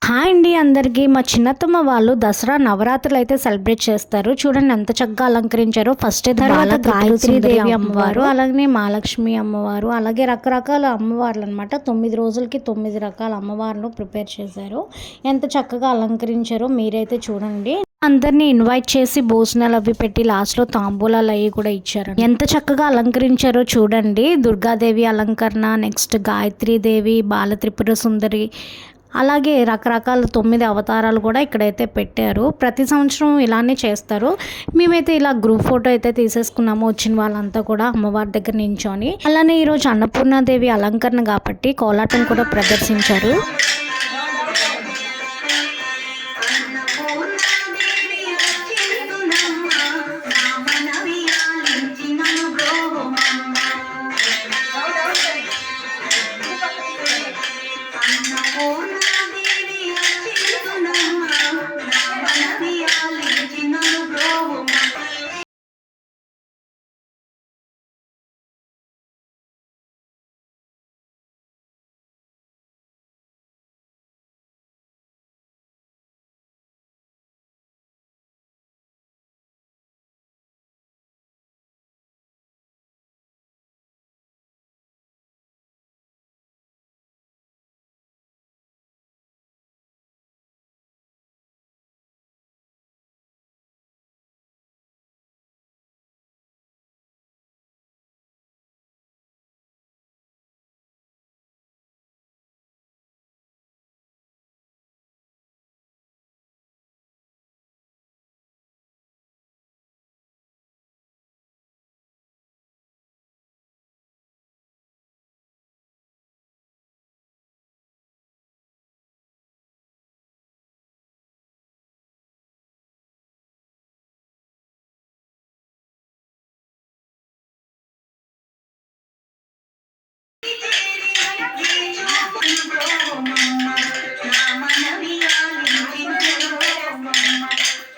Hi అండి అందరికీ. మా చిన్నత్తమ్మ వాళ్ళు దసరా నవరాత్రులు అయితే సెలబ్రేట్ చేస్తారు. చూడండి ఎంత చక్కగా అలంకరించారో. ఫస్ట్ తర్వాత గాయత్రీదేవి అమ్మవారు, అలాగే మహాలక్ష్మి అమ్మవారు, అలాగే రకరకాల అమ్మవార్లు అనమాట. 9 రోజులకి 9 రకాల అమ్మవార్లను ప్రిపేర్ చేశారు. ఎంత చక్కగా అలంకరించారో మీరైతే చూడండి. అందరినీ ఇన్వైట్ చేసి భోజనాలు అవి పెట్టి లాస్ట్లో తాంబూలాలు అవి కూడా ఇచ్చారు. ఎంత చక్కగా అలంకరించారో చూడండి. దుర్గాదేవి అలంకరణ, నెక్స్ట్ గాయత్రీదేవి, బాల త్రిపుర సుందరి, అలాగే రకరకాల 9 అవతారాలు కూడా ఇక్కడైతే పెట్టారు. ప్రతి సంవత్సరం ఇలానే చేస్తారు. మేమైతే ఇలా గ్రూప్ ఫోటో అయితే తీసేసుకున్నాము వచ్చిన వాళ్ళంతా కూడా అమ్మవారి దగ్గర నించొని. అలానే ఈరోజు అన్నపూర్ణాదేవి అలంకరణ కాబట్టి కోలాటం కూడా ప్రదర్శించారు.